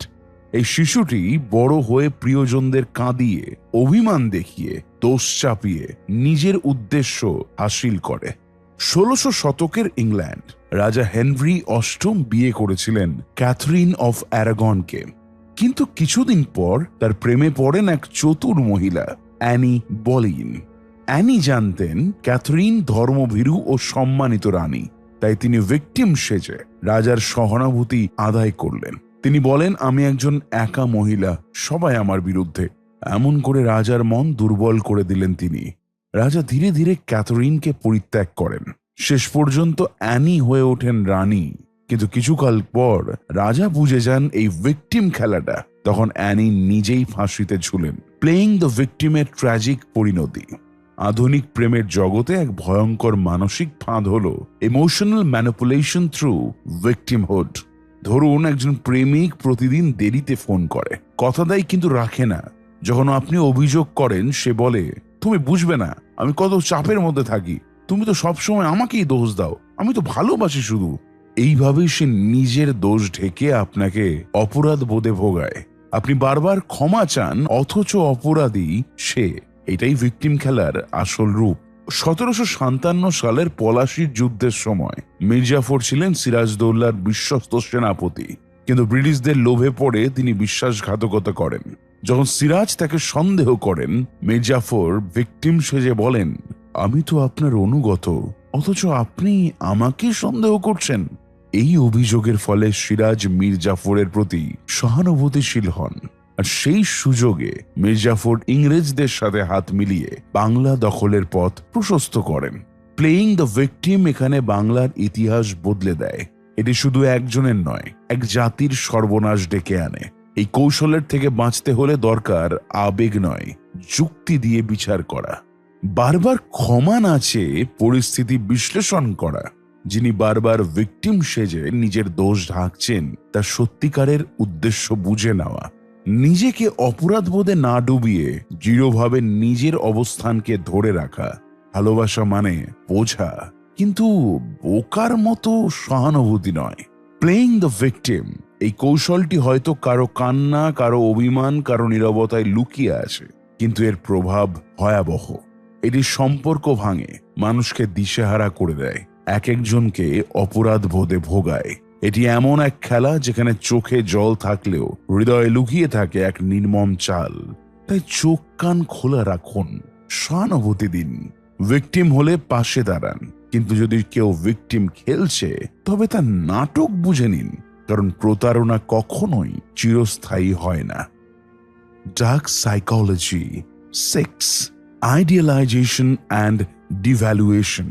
এই শিশুটি বড় হয়ে প্রিয়জনদের কাঁদিয়ে, অভিমান দেখিয়ে দোষ চাপিয়ে নিজের উদ্দেশ্য হাসিল করে। 1600 শতকের ইংল্যান্ড রাজা হেনরি অষ্টম বিয়ে করেছিলেন ক্যাথরিন অফ অ্যারাগনকে, কিন্তু কিছুদিন পর তার প্রেমে পড়েন এক চতুর মহিলা অ্যানি বলিন। অ্যানি জানতেন ক্যাথরিন ধর্মভীরু ও সম্মানিত রানী, তাই তিনি ভিকটিম সেজে রাজার সহানুভূতি আদায় করলেন। তিনি বলেন, আমি একজন একা মহিলা, সবাই আমার বিরুদ্ধে। এমন করে রাজার মন দুর্বল করে দিলেন তিনি। রাজা ধীরে ধীরে ক্যাথরিনকে পরিত্যাগ করেন। শেষ পর্যন্ত অ্যানি হয়ে ওঠেন রানী। কিন্তু কিছুকাল পর রাজা বুঝে যান এই ভিকটিম খেলাটা। তখন অ্যানি নিজেই ফাঁসিতে ঝুলেন, প্লেইং দ্য ভিকটিমের ট্র্যাজিক পরিণতি। আধুনিক প্রেমের জগতে এক ভয়ঙ্কর মানসিক ফাঁদ হল ইমোশনাল ম্যানিপুলেশন থ্রু ভিকটিমহুড। ধরুন, একজন প্রেমিক প্রতিদিন দেরিতে ফোন করে, কথা দেয় কিন্তু রাখে না। যখন আপনি অভিযোগ করেন, সে বলে, তুমি বুঝবে না আমি কত চাপের মধ্যে থাকি, তুমি তো সবসময় আমাকেই দোষ দাও, আমি তো ভালোবাসি শুধু। এইভাবেই সে নিজের দোষ ঢেকে আপনাকে অপরাধ বোধে ভোগায়। আপনি বারবার ক্ষমা চান, অথচ অপরাধী সে। এটাই ভিকটিম খেলার আসল রূপ। 1757 সালের পলাশির যুদ্ধের সময় মির্জাফর ছিলেন সিরাজদৌল্লার বিশ্বস্ত সেনাপতি, কিন্তু ব্রিটিশদের লোভে পড়ে তিনি বিশ্বাসঘাতকতা করেন। যখন সিরাজ তাকে সন্দেহ করেন, মির্জাফর ভিকটিম সেজে বলেন, আমি তো আপনার অনুগত, অথচ আপনি আমাকে সন্দেহ করছেন। এই অভিযোগের ফলে সিরাজ মির্জাফরের প্রতি সহানুভূতিশীল হন, আর সেই সুযোগে মির্জাফর ইংরেজদের সাথে হাত মিলিয়ে বাংলা দখলের পথ প্রশস্ত করেন। প্লেইং দ্য ভিকটিম এখানে বাংলার ইতিহাস বদলে দেয়। এটি শুধু একজনের নয়, এক জাতির সর্বনাশ ডেকে আনে। এই কৌশলের থেকে বাঁচতে হলে দরকার আবেগ নয়, যুক্তি দিয়ে বিচার করা। বারবার ক্ষমা না চেয়ে পরিস্থিতি বিশ্লেষণ করা। যিনি বারবার ভিকটিম সেজে নিজের দোষ ঢাকছেন, তার সত্যিকারের উদ্দেশ্য বুঝে নেওয়া। নিজেকে অপরাধ বোধে না ডুবিয়ে দৃঢ়ভাবে নিজের অবস্থানকে ধরে রাখা। ভালোবাসা মানে বোঝা, কিন্তু বোকার মতো সহানুভূতি নয়। প্লেইং দ্য ভিকটিম, এই কৌশলটি হয়তো কারো কান্না, কারো অভিমান, কারো নীরবতায় লুকিয়ে আছে, কিন্তু এর প্রভাব ভয়াবহ। এটি সম্পর্ক ভাঙে, মানুষকে দিশেহারা করে দেয়, এক একজনকে অপরাধ বোধে ভোগায়। এটি এমন এক খেলা যেখানে চোখে জল থাকলেও হৃদয়ে লুকিয়ে থাকে এক নির্মম চাল। তাই চোখ কান খোলা রাখুন, সহানুভূতি দিন। ভিকটিম হলে পাশে দাঁড়ান, কিন্তু যদি কেউ ভিকটিম খেলছে, তবে তার নাটক বুঝে নিন, কারণ প্রতারণা কখনোই চিরস্থায়ী হয় না। Dark psychology 6, idealisation and devaluation.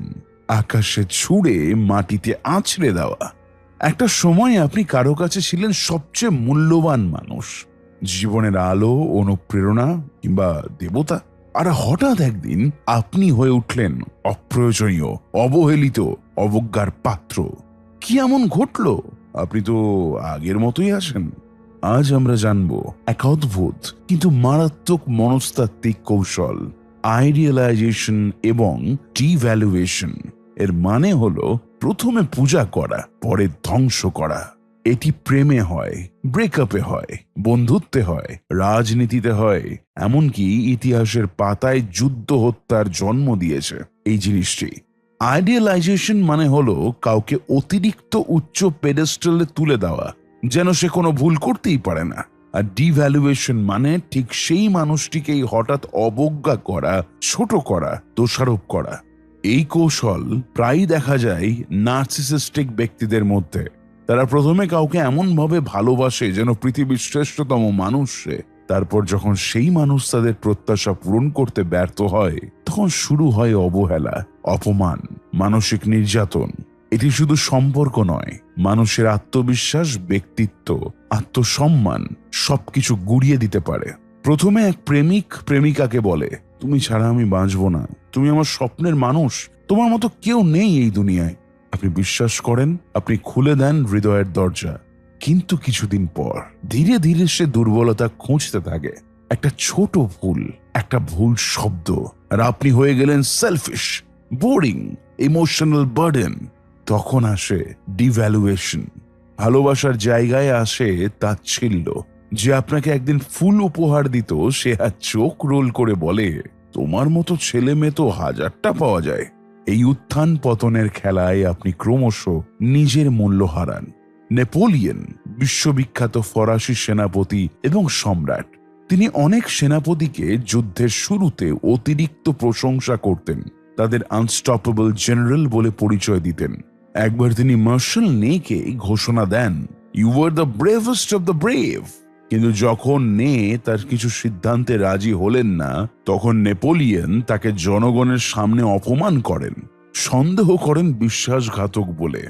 আকাশে ছুঁড়ে মাটিতে আছড়ে দেওয়া। একটা সময় আপনি কারো কাছে ছিলেন সবচেয়ে মূল্যবান মানুষ, জীবনের আলো, অনুপ্রেরণা কিংবা দেবতা। আর হঠাৎ একদিন আপনি হয়ে উঠলেন অপ্রয়োজনীয়, অবহেলিত, অবজ্ঞার পাত্র। কি এমন ঘটল? আপনি তো আগের মতোই আছেন। আজ আমরা জানব এক অদ্ভুত কিন্তু মারাত্মক মনস্তাত্ত্বিক কৌশল, আইডিয়ালাইজেশন এবং ডিভ্যালুয়েশন। এর মানে হলো প্রথমে পূজা করা, পরে ধ্বংস করা। এটি প্রেমে হয়, ব্রেকআপে হয়, বন্ধুত্বে হয়, রাজনীতিতে হয়, এমনকি ইতিহাসের পাতায় যুদ্ধ হত্যার জন্ম দিয়েছে এই জিনিসটি। আইডিয়ালাইজেশন মানে হলো কাউকে অতিরিক্ত উচ্চ পেডেস্টালে তুলে দেওয়া, যেন সে কোনো ভুল করতেই পারে না। আর ডিভ্যালুয়েশন মানে ঠিক সেই মানুষটিকেই হঠাৎ অবজ্ঞা করা, ছোট করা, দোষারোপ করা। এই কৌশল প্রায়ই দেখা যায় নার্সিসিস্টিক ব্যক্তিদের মধ্যে। তারা প্রথমে কাউকে এমনভাবে ভালোবাসে যেন পৃথিবীর শ্রেষ্ঠতম মানুষ সে। তারপর যখন সেই মানুষ তাদের প্রত্যাশা পূরণ করতে ব্যর্থ হয়, তখন শুরু হয় অবহেলা, অপমান, মানসিক নির্যাতন। এটি শুধু সম্পর্ক নয়, মানুষের আত্মবিশ্বাস, ব্যক্তিত্ব, আত্মসম্মান সবকিছু গুড়িয়ে দিতে পারে। প্রথমে এক প্রেমিক প্রেমিকাকে বলে, তুমি ছাড়া আমি বাঁচব না, তুমি আমার স্বপ্নের মানুষ, তোমার মতো কেউ নেই এই দুনিয়ায়। আপনি বিশ্বাস করেন, আপনি খুলে দেন হৃদয়ের দরজা। কিন্তু কিছুদিন পর ধীরে ধীরে সে দুর্বলতা খুঁজতে থাকে। একটা ছোট ভুল, একটা ভুল শব্দ, আর আপনি হয়ে গেলেন সেলফিশ, বোরিং, ইমোশনাল বার্ডেন। তখন আসে ডিভ্যালুয়েশন। ভালোবাসার জায়গায় আসে তাচ্ছিল্য। যে আপনাকে একদিন ফুল উপহার দিত, সে আর চোখ রোল করে বলে, তোমার মতো ছেলে মেয়ে তো হাজারটা পাওয়া যায়। এই উত্থান পতনের খেলায় আপনি ক্রমশ নিজের মূল্য হারান। নেপোলিয়ন বিশ্ববিখ্যাত ফরাসি সেনাপতি এবং সম্রাট। তিনি অনেক সেনাপতিকে যুদ্ধের শুরুতে অতিরিক্ত প্রশংসা করতেন, তাদের আনস্টপেবল জেনারেল বলে পরিচয় দিতেন। একবার তিনি মার্শাল নেকে ঘোষণা দেন, you are the bravest of the brave. কিন্তু যখন নে তার কিছু সিদ্ধান্তে রাজি হলেন না, তখন নেপোলিয়ন তাকে জনগণের সামনে অপমান করেন, সন্দেহ করেন বিশ্বাসঘাতক বলে।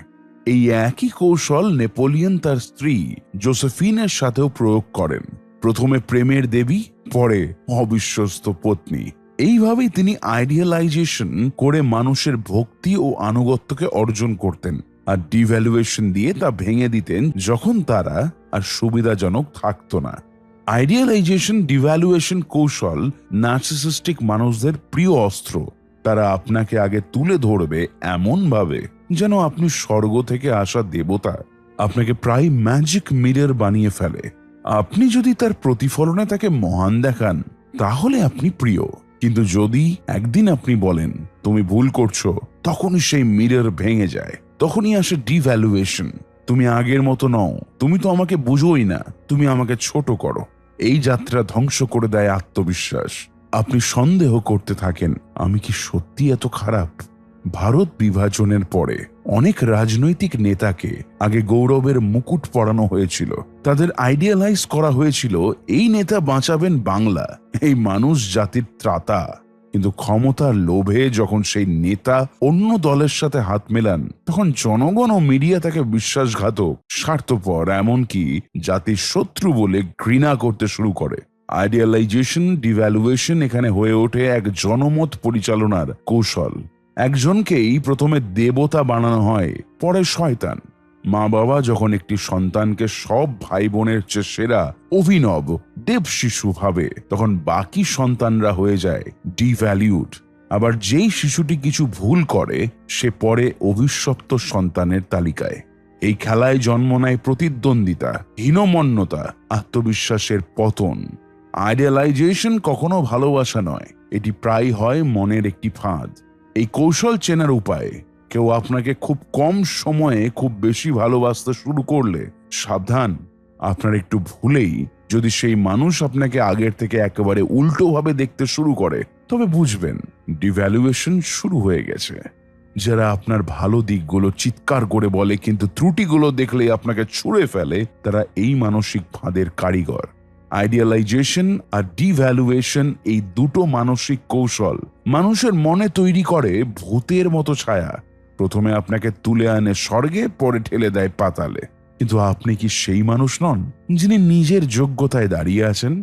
এই একই কৌশল নেপোলিয়ন তার স্ত্রী জোসেফিনের সাথেও প্রয়োগ করেন, প্রথমে প্রেমের দেবী, পরে অবিশ্বস্ত পত্নী। এইভাবেই তিনি আইডিয়ালাইজেশন করে মানুষের ভক্তি ও আনুগত্যকে অর্জন করতেন, আর ডিভ্যালুয়েশন দিয়ে তা ভেঙে দিতেন যখন তারা আর সুবিধাজনক থাকতো না। আইডিয়ালাইজেশন ডিভ্যালুয়েশন কৌশল নার্সিসিস্টিক মানুষদের প্রিয় অস্ত্র। তারা আপনাকে আগে তুলে ধরবে এমন ভাবে যেন আপনি স্বর্গ থেকে আসা দেবতা, আপনাকে প্রায় ম্যাজিক মিরর বানিয়ে ফেলে। আপনি যদি তার প্রতিফলনে তাকে মহান দেখান, তাহলে আপনি প্রিয়। কিন্তু যদি একদিন আপনি বলেন তুমি ভুল করছো, তখনই সেই মিরর ভেঙে যায়, তখনই আসে ডিভ্যালুয়েশন। তুমি আগের মতো নও, তুমি তো আমাকে বুঝোই না, তুমি আমাকে ছোট করো। এই যাত্রা ধ্বংস করে দেয় আত্মবিশ্বাস। আপনি সন্দেহ করতে থাকেন, আমি কি সত্যি এত খারাপ? ভারত বিভাজনের পরে অনেক রাজনৈতিক নেতাকে আগে গৌরবের মুকুট পরানো হয়েছিল, তাদের আইডিয়ালাইজ করা হয়েছিল এই নেতা বাঁচাবেন বাংলা, এই মানুষ জাতির ত্রাতা। কিন্তু ক্ষমতার লোভে যখন সেই নেতা অন্য দলের সাথে হাত মেলান, তখন জনগণ ও মিডিয়া তাকে বিশ্বাসঘাতক, স্বার্থপর, এমনকি জাতির শত্রু বলে ঘৃণা করতে শুরু করে। আইডিয়ালাইজেশন ডিভ্যালুয়েশন এখানে হয়ে ওঠে এক জনমত পরিচালনার কৌশল। একজনকেই প্রথমে দেবতা বানানো হয়, পরে শয়তান। মা বাবা যখন একটি সন্তানকে সব ভাই বোনের চেয়ে সেরা, অভিনব, দেব শিশু ভাবে, তখন বাকি সন্তানরা হয়ে যায় ডিভ্যালিউড। আবার যেই শিশুটি কিছু ভুল করে, সে পরে অভিশপ্ত সন্তানের তালিকায়। এই খেলায় জন্ম নেয় প্রতিদ্বন্দ্বিতা, হীনমন্যতা, আত্মবিশ্বাসের পতন। আইডিয়ালাইজেশন কখনো ভালোবাসা নয়, এটি প্রায় হয় মনের একটি ফাঁদ। এই কৌশল চেনার উপায়, কেউ আপনাকে খুব কম সময়ে খুব বেশি ভালোবাসতে শুরু করলে সাবধান, আপনার একটু ভুলেই যদি সেই মানুষ আপনাকে আগের থেকে একেবারে উল্টোভাবে দেখতে শুরু করে, তবে বুঝবেন ডিভ্যালুয়েশন শুরু হয়ে গেছে। যারা আপনার ভালো দিকগুলো চিৎকার করে বলে কিন্তু ত্রুটিগুলো দেখলেই আপনাকে ছুঁড়ে ফেলে, তারা এই মানসিক ফাঁদের কারিগর। আইডিয়ালাইজেশন আর ডিভ্যালুয়েশন, এই দুটো মানসিক কৌশল মানুষের মনে তৈরি করে ভূতের মতো ছায়া। প্রথমে আপনাকে তুলে আনে স্বর্গে, পরে ঠেলে দেয় পাতালে। কিন্তু আপনি কি সেই মানুষ নন যিনি নিজের যোগ্যতায় দাঁড়িয়ে আছেন?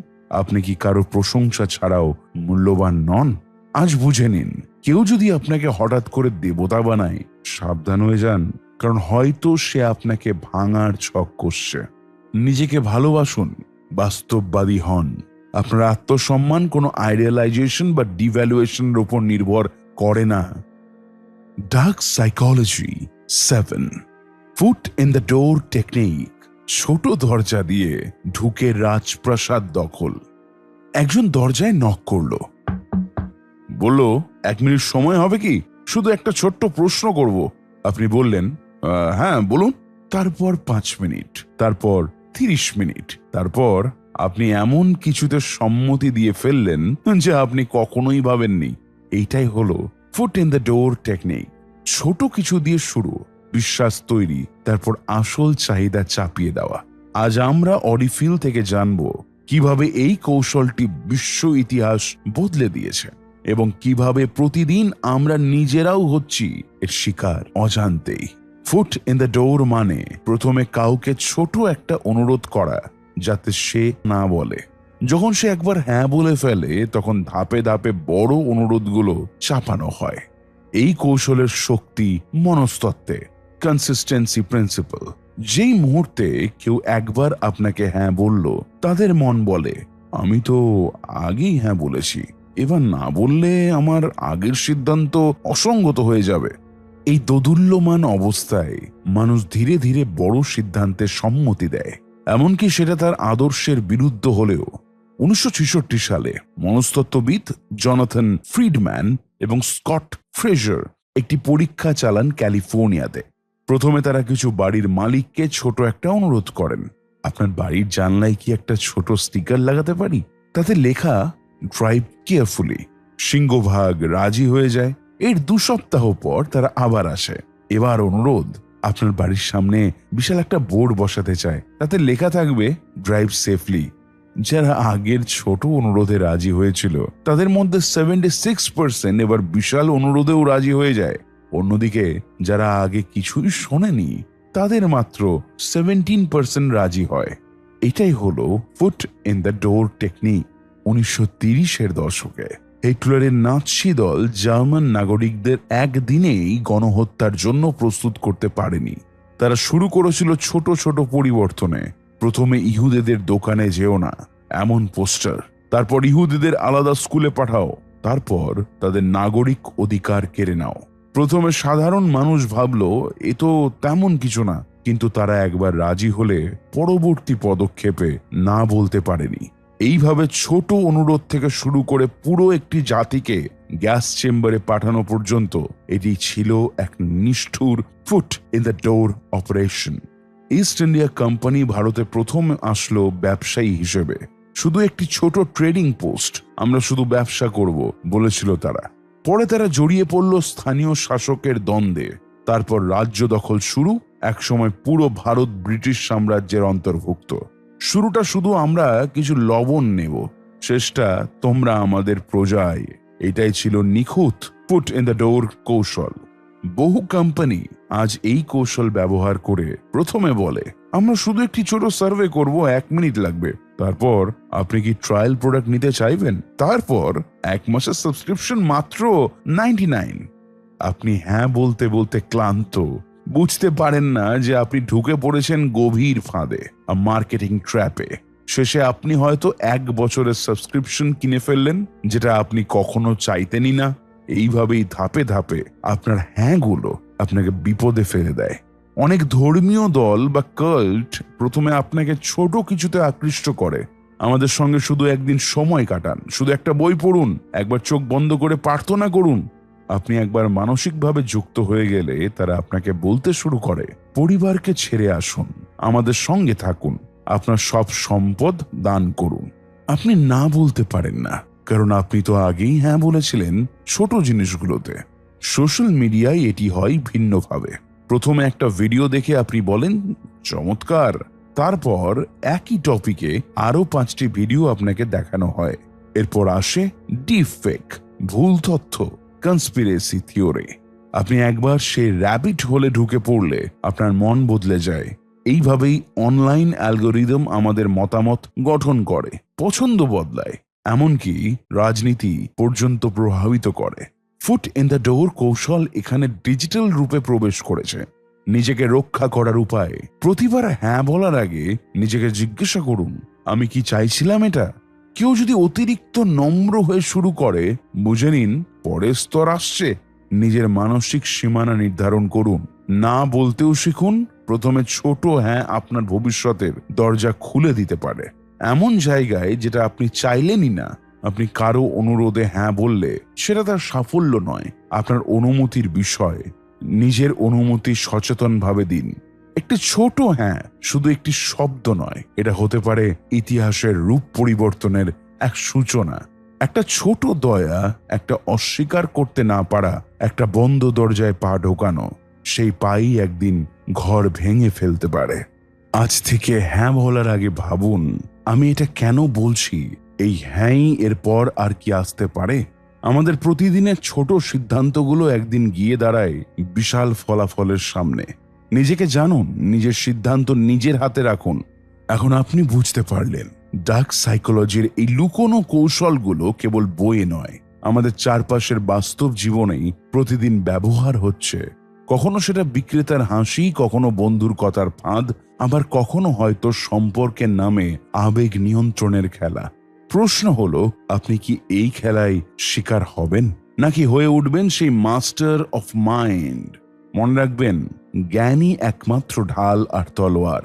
আপনি কি কারো প্রশংসা ছাড়াও মূল্যবান নন? আজ বুঝে নিন, কেউ যদি আপনাকে হঠাৎ করে দেবতা বানায়, সাবধান হয়ে যান, কারণ হয়তো সে আপনাকে ভাঙার ছক কষছে। নিজেকে ভালোবাসুন, বাস্তববাদী হন। আপনার আত্মসম্মান কোনো আইডিয়ালাইজেশন বা ডিভ্যালুয়েশনের উপর নির্ভর করে না। Dark psychology 7, foot in the door technique. ছোট দরজা দিয়ে ঢুকে রাজপ্রাসাদ দখল। একজন দরজায় নক করলো, বলল 1 মিনিট সময় হবে কি? শুধু একটা ছোট্ট প্রশ্ন করব। আপনি বললেন, হ্যাঁ বলুন। তারপর 5 মিনিট, তারপর 30 মিনিট, তারপর আপনি এমন কিছুতে সম্মতি দিয়ে ফেললেন যে আপনি কখনোই ভাবেননি। এইটাই হলো foot in the door technique. ছোট কিছু দিয়ে শুরু, বিশ্বাস তৈরি, তারপর আসল চাহিদা চাপিয়ে দেওয়া। আজ আমরা অডিফিল থেকে জানবো কিভাবে এই কৌশলটি বিশ্ব ইতিহাস বদলে দিয়েছে এবং কিভাবে প্রতিদিন আমরা নিজেরাও হচ্ছি এর শিকার অজান্তেই। ফুট ইন দ্য ডোর মানে প্রথমে কাউকে ছোট একটা অনুরোধ করা যাতে সে না বলে। যখন সে একবার হ্যাঁ বলে ফেলে, তখন ধাপে ধাপে বড় অনুরোধগুলো চাপানো হয়। এই কৌশলের শক্তি মনস্তত্ত্বে, কনসিস্টেন্সি প্রিন্সিপাল। যেই মুহূর্তে কেউ একবার আপনাকে হ্যাঁ বলল, তাদের মন বলে আমি তো আগেই হ্যাঁ বলেছি, এবার না বললে আমার আগের সিদ্ধান্ত অসঙ্গত হয়ে যাবে। এই দোদুল্যমান অবস্থায় মানুষ ধীরে ধীরে বড় সিদ্ধান্তে সম্মতি দেয়, এমনকি সেটা তার আদর্শের বিরুদ্ধ হলেও। 1966 সালে মনস্তত্ত্ববিদ জনাথন ফ্রিডম্যান এবং স্কট ফ্রেজার একটি পরীক্ষা চালান ক্যালিফোর্নিয়াতে। প্রথমে তারা কিছু বাড়ির মালিককে ছোট একটা অনুরোধ করেন, আপনার বাড়ির জানলায় কি একটা ছোট স্টিকার লাগাতে পারি, তাতে লেখা ড্রাইভ কেয়ারফুলি। সিংহভাগ রাজি হয়ে যায়। এর 2 সপ্তাহ পর তারা আবার আসে। এবার অনুরোধ, আপনার বাড়ির সামনে বিশাল একটা বোর্ড বসাতে চায়, তাতে লেখা থাকবে ড্রাইভ সেফলি। যারা আগের ছোট অনুরোধে রাজি হয়েছিল তাদের মধ্যে 76% এবার বিশাল অনুরোধেও রাজি হয়ে যায়। অন্যদিকে যারা আগে কিছুই শোনেনি তাদের মাত্র 17% রাজি হয়। এটাই হলো foot in the door technique. 1930-এর দশকে হিটলারের নাৎসি দল জার্মান নাগরিকদের একদিনেই গণহত্যার জন্য প্রস্তুত করতে পারেনি। তারা শুরু করেছিল ছোট ছোট পরিবর্তনে। প্রথমে ইহুদিদের দোকানে যেও না এমন পোস্টার, তারপর ইহুদিদের আলাদা স্কুলে পাঠাও, তারপর তাদের নাগরিক অধিকার কেড়ে নাও। প্রথমে সাধারণ মানুষ ভাবল এ তো তেমন কিছু না, কিন্তু তারা একবার রাজি হলে পরবর্তী পদক্ষেপে না বলতে পারেনি। এইভাবে ছোট অনুরোধ থেকে শুরু করে পুরো একটি জাতিকে গ্যাস চেম্বারে পাঠানো পর্যন্ত এটি ছিল এক নিষ্ঠুর foot in the door operation. East India company ভারতে প্রথম আসলো ব্যবসায়ী হিসেবে। শুধু একটি ছোট ট্রেডিং পোস্ট, আমরা শুধু ব্যবসা করব বলেছিল তারা। পরে তারা জড়িয়ে পড়ল স্থানীয় শাসকের দ্বন্দ্বে। তারপর রাজ্য দখল শুরু। একসময় পুরো ভারত ব্রিটিশ সাম্রাজ্যের অন্তর্ভুক্ত। শুরুটা শুধু আমরা কিছু লবণ নেব, শেষটা তোমরা আমাদের প্রজায়। এটাই ছিল নিখুঁত ফুট ইন দ্য ডোর কৌশল। বহু কোম্পানি আজ এই কৌশল ব্যবহার করে প্রথমে বলে, আমরা শুধু একটি ছোট সার্ভে করব, 1 মিনিট লাগবে। তারপর, আপনি কি ট্রায়াল প্রোডাক্ট নিতে চাইবেন? তারপর 1 মাসের সাবস্ক্রিপশন মাত্র 99। আপনি হ্যাঁ বলতে বলতে ক্লান্ত, বুঝতে পারেন না যে আপনি ঢুকে পড়েছেন গভীর ফাঁদে, মার্কেটিং ট্র্যাপে। শেষে আপনি হয়তো 1 বছরের সাবস্ক্রিপশন কিনে ফেললেন, যেটা আপনি কখনো চাইতেনই না। এইভাবেই ধাপে ধাপে আপনার হ্যাঁগুলো আপনাকে বিপদে ফেলে দেয়। অনেক ধর্মীয় দল বা কাল্ট প্রথমে আপনাকে ছোট কিছুতে আকৃষ্ট করে। আমাদের সঙ্গে শুধু একদিন সময় কাটান, শুধু একটা বই পড়ুন, একবার চোখ বন্ধ করে প্রার্থনা করুন। আপনি একবার মানসিকভাবে যুক্ত হয়ে গেলে তারা আপনাকে বলতে শুরু করে, পরিবারকে ছেড়ে আসুন, আমাদের সঙ্গে থাকুন, আপনার সব সম্পদ দান করুন। আপনি না বলতে পারেন না, কারণ আপনি তো আগেই হ্যাঁ বলেছিলেন ছোট জিনিসগুলোতে। সোশ্যাল মিডিয়ায় এটি হয় ভিন্নভাবে। প্রথমে একটা ভিডিও দেখে আপনি বলেন চমৎকার, তারপর একই টপিকে আরো 5টি ভিডিও আপনাকে দেখানো হয়। এরপর আসে ডিপ ফেক, ভুল তথ্য, কনস্পিরেসি থিওরি। আপনি একবার সেই র্যাবিট হোলে ঢুকে পড়লে আপনার মন বদলে যায়। এইভাবেই অনলাইন অ্যালগোরিদম আমাদের মতামত গঠন করে, পছন্দ বদলায়, এমনকি রাজনীতি পর্যন্ত প্রভাবিত করে। ফুট ইন দ্য ডোর কৌশল এখানে ডিজিটাল রূপে প্রবেশ করেছে। নিজেকে রক্ষা করার উপায়, প্রতিবার হ্যাঁ বলার আগে নিজেকে জিজ্ঞাসা করুন, আমি কি চাইছিলাম এটা? কেউ যদি অতিরিক্ত নম্র হয়ে শুরু করে, বুঝে নিন পরের স্তর আসছে। নিজের মানসিক সীমানা নির্ধারণ করুন, না বলতেও শিখুন। প্রথমে ছোট হ্যাঁ আপনার ভবিষ্যতের দরজা খুলে দিতে পারে, এমন জায়গায় যেটা আপনি চাইলেনই না। আপনি কারো অনুরোধে হ্যাঁ বললে সেটা তার সাফল্য নয়, আপনার অনুমতির বিষয়। নিজের অনুমতি সচেতনভাবে দিন। একটি ছোট হ্যাঁ শুধু একটি শব্দ নয়, এটা হতে পারে ইতিহাসের রূপ পরিবর্তনের এক সূচনা। একটা ছোট দয়া, একটা অস্বীকার করতে না পারা, একটা বন্ধ দরজায় পা ঢোকানো, সেই পাই একদিন ঘর ভেঙে ফেলতে পারে। আজ থেকে হ্যাঁ বলার আগে ভাবুন, আমি এটা কেন বলছি? এই হ্যাঁই এরপর আর কি আসতে পারে? আমাদের প্রতিদিনের ছোট সিদ্ধান্তগুলো একদিন গিয়ে দাঁড়ায় বিশাল ফলাফলের সামনে। নিজেকে জানুন, নিজের সিদ্ধান্ত নিজের হাতে রাখুন। এখন আপনি বুঝতে পারলেন ডার্ক সাইকোলজির এই লুকোনো কৌশলগুলো কেবল বইয়ে নয়, আমাদের চারপাশের বাস্তব জীবনেই প্রতিদিন ব্যবহার হচ্ছে। কখনো সেটা বিক্রেতার হাসি, কখনো বন্ধুর কথার ফাঁদ, আবার কখনো হয়তো সম্পর্কের নামে আবেগ নিয়ন্ত্রণের খেলা। প্রশ্ন হলো, আপনি কি এই খেলায় শিকার হবেন, নাকি হয়ে উঠবেন সেই মাস্টার অফ মাইন্ড? মনে রাখবেন, জ্ঞানই একমাত্র ঢাল আর তলোয়ার।